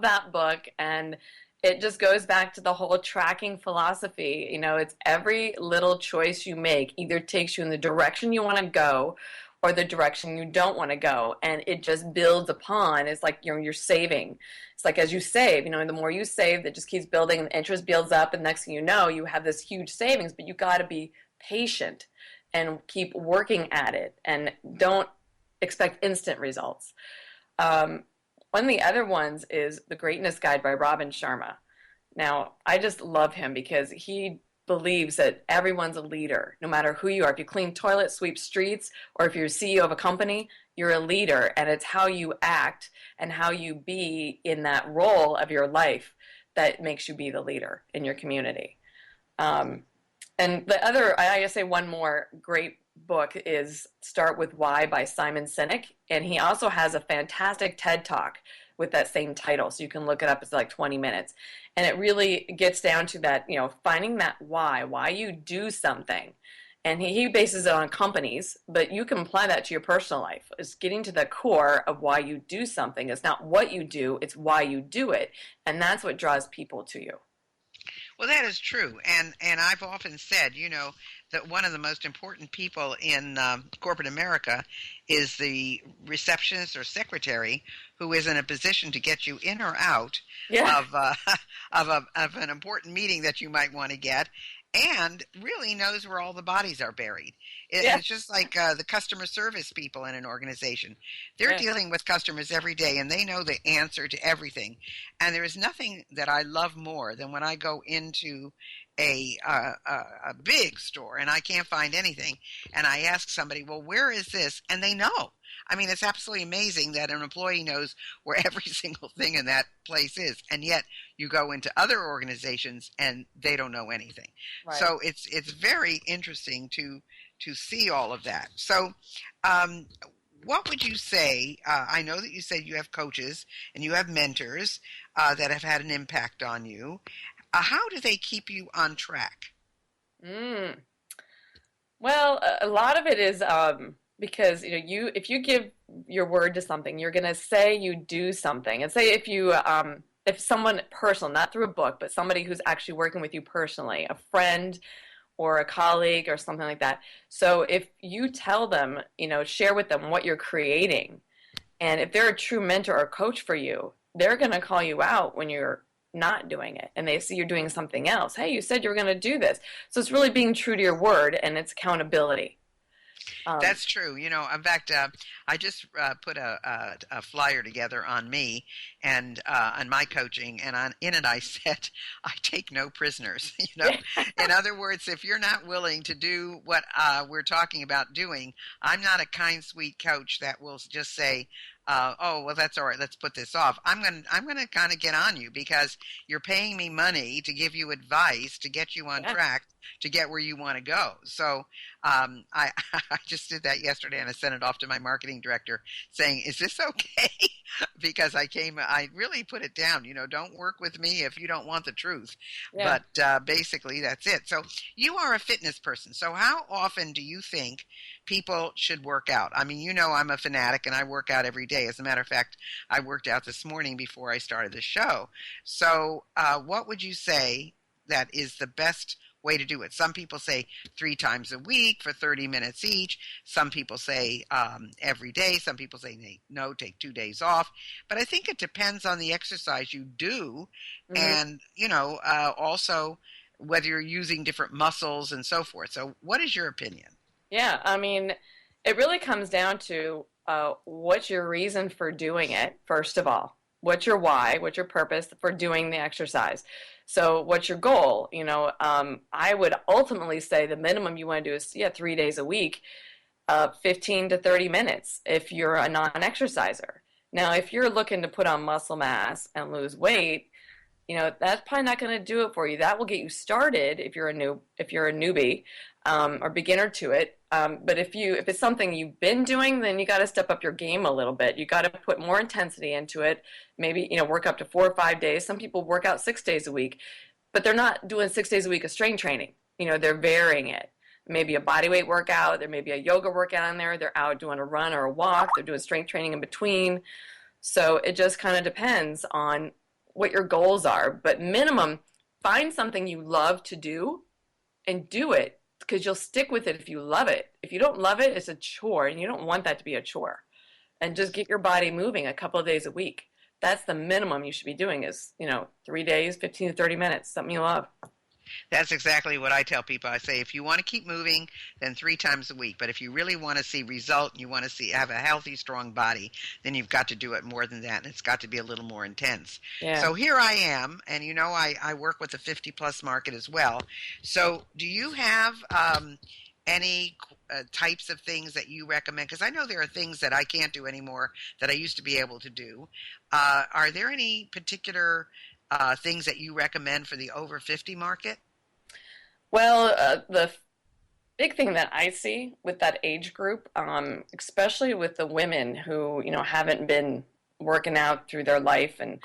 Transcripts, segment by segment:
that book, and it just goes back to the whole tracking philosophy. It's every little choice you make either takes you in the direction you want to go or the direction you don't want to go. And it just builds upon. It's like you're saving. It's like as you save, the more you save, it just keeps building and the interest builds up. And next thing you know, you have this huge savings, but you got to be patient and keep working at it and don't expect instant results. One of the other ones is The Greatness Guide by Robin Sharma. Now, I just love him because he believes that everyone's a leader, no matter who you are. If you clean toilets, sweep streets, or if you're CEO of a company, you're a leader, and it's how you act and how you be in that role of your life that makes you be the leader in your community. And the other, I gotta say one more great book is Start With Why by Simon Sinek, and he also has a fantastic TED Talk with that same title, so you can look it up. It's like 20 minutes, and it really gets down to that, finding that why you do something. And he bases it on companies, but you can apply that to your personal life. It's getting to the core of why you do something. It's not what you do, it's why you do it, and that's what draws people to you. Well, that is true, and I've often said, that one of the most important people in corporate America is the receptionist or secretary who is in a position to get you in or out of an important meeting that you might want to get, and really knows where all the bodies are buried. It's just like the customer service people in an organization. They're dealing with customers every day, and they know the answer to everything. And there is nothing that I love more than when I go into a big store and I can't find anything, and I ask somebody, well, where is this? And they know. I mean, it's absolutely amazing that an employee knows where every single thing in that place is, and yet you go into other organizations and they don't know anything. Right. So it's very interesting to see all of that. So what would you say? I know that you said you have coaches and you have mentors that have had an impact on you. How do they keep you on track? Well, a lot of it is because if you give your word to something, you're going to say you do something. And say if someone personal, not through a book, but somebody who's actually working with you personally, a friend or a colleague or something like that. So if you tell them, share with them what you're creating, and if they're a true mentor or coach for you, they're going to call you out when you're not doing it and they see you're doing something else. Hey, you said you were going to do this. So it's really being true to your word, and it's accountability. That's true. In fact, I just put a flyer together on me and on my coaching, and in it I said, I take no prisoners. In other words, if you're not willing to do what we're talking about doing, I'm not a kind, sweet coach that will just say, oh, well, that's all right, let's put this off. I'm gonna kind of get on you because you're paying me money to give you advice to get you on track to get where you want to go. So I just did that yesterday, and I sent it off to my marketing director saying, is this okay? Because I really put it down. Don't work with me if you don't want the truth. Yeah. But basically that's it. So you are a fitness person. So how often do you think people should work out? I mean, I'm a fanatic and I work out every day. As a matter of fact, I worked out this morning before I started the show. So what would you say that is the best way to do it? Some people say 3 times a week for 30 minutes each. Some people say every day. Some people say no, take 2 days off. But I think it depends on the exercise you do, and also whether you're using different muscles and so forth. So what is your opinion? Yeah, I mean, it really comes down to what's your reason for doing it, first of all. What's your why? What's your purpose for doing the exercise? So what's your goal? I would ultimately say the minimum you want to do is 3 days a week, 15 to 30 minutes if you're a non-exerciser. Now, if you're looking to put on muscle mass and lose weight, that's probably not going to do it for you. That will get you started if you're a newbie or beginner to it. But if it's something you've been doing, then you got to step up your game a little bit. You got to put more intensity into it. Maybe work up to 4 or 5 days. Some people work out 6 days a week, but they're not doing 6 days a week of strength training. They're varying it. Maybe a body weight workout. There may be a yoga workout in there. They're out doing a run or a walk. They're doing strength training in between. So it just kind of depends on what your goals are, but minimum, find something you love to do and do it because you'll stick with it if you love it. If you don't love it, it's a chore, and you don't want that to be a chore. And just get your body moving a couple of days a week. That's the minimum you should be doing is, 3 days, 15 to 30 minutes, something you love. That's exactly what I tell people. I say, if you want to keep moving, then 3 times a week. But if you really want to see result, you want to have a healthy, strong body, then you've got to do it more than that, and it's got to be a little more intense. Yeah. So here I am, and I work with the 50-plus market as well. So do you have any types of things that you recommend? Because I know there are things that I can't do anymore that I used to be able to do. Are there any particular things that you recommend for the over 50 market? Well, the big thing that I see with that age group, especially with the women who, haven't been working out through their life, and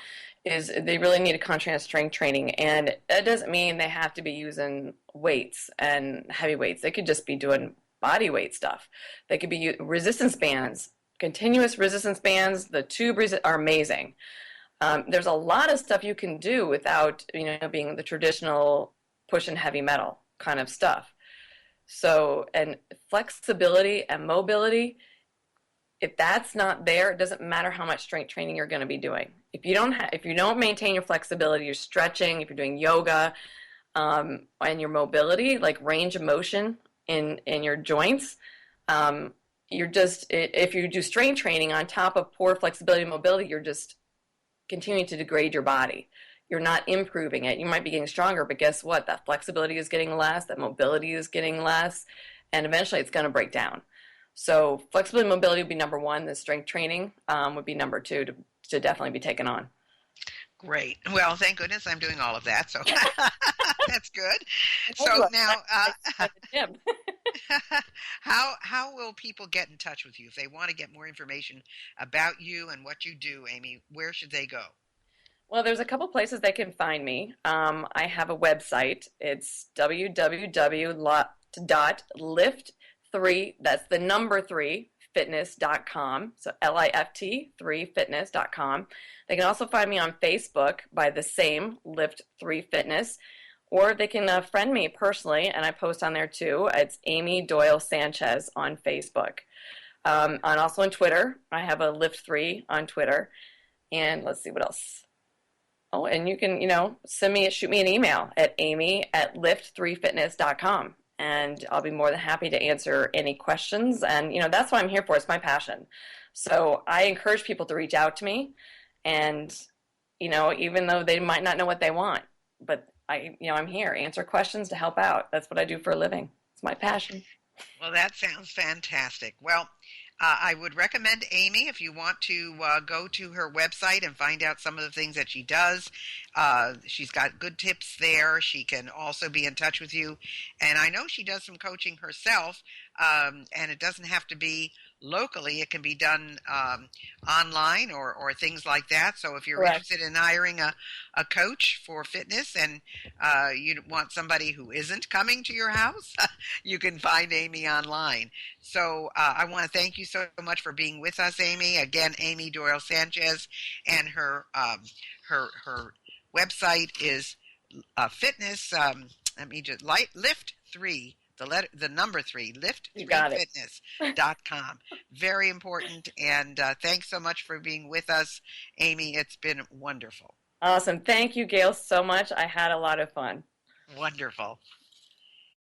is they really need a contrast strength training. And that doesn't mean they have to be using weights and heavy weights. They could just be doing body weight stuff. They could be resistance bands, continuous resistance bands. The are amazing. There's a lot of stuff you can do without, being the traditional push and heavy metal kind of stuff. So, and flexibility and mobility, if that's not there, it doesn't matter how much strength training you're going to be doing. If you don't maintain your flexibility, you're stretching, if you're doing yoga, and your mobility, like range of motion in your joints, if you do strength training on top of poor flexibility and mobility, you're just continuing to degrade your body. You're not improving it. You might be getting stronger, but guess what? That flexibility is getting less, that mobility is getting less, and eventually it's going to break down. So flexibility and mobility would be number one. The strength training would be number two to definitely be taken on. Great. Well, thank goodness I'm doing all of that. So that's good. So now, how will people get in touch with you if they want to get more information about you and what you do, Amy? Where should they go? Well, there's a couple places they can find me. I have a website. It's www.lift3, that's the number 3, fitness.com. So LIFT 3fitness.com. They can also find me on Facebook by the same Lift 3 Fitness, or they can friend me personally, and I post on there too. It's Amy Doyle Sanchez on Facebook. And also on Twitter. I have a Lift 3 on Twitter. And let's see what else. Oh, and you can, shoot me an email at amy@lift3fitness.com. And I'll be more than happy to answer any questions. And, that's what I'm here for. It's my passion. So I encourage people to reach out to me. And, even though they might not know what they want, but I'm here, answer questions to help out. That's what I do for a living. It's my passion. Well, that sounds fantastic. Well, I would recommend Amy if you want to go to her website and find out some of the things that she does. She's got good tips there. She can also be in touch with you. And I know she does some coaching herself, and it doesn't have to be locally. It can be done online or things like that. So if you're Correct. interested in hiring a coach for fitness and you want somebody who isn't coming to your house, you can find Amy online. So I want to thank you so much for being with us, Amy. Again, Amy Doyle Sanchez, and her website is fitness. Let me just Lift 3. The number 3, lift3fitness.com. Very important. And thanks so much for being with us, Amy. It's been wonderful. Awesome. Thank you, Gail, so much. I had a lot of fun. Wonderful.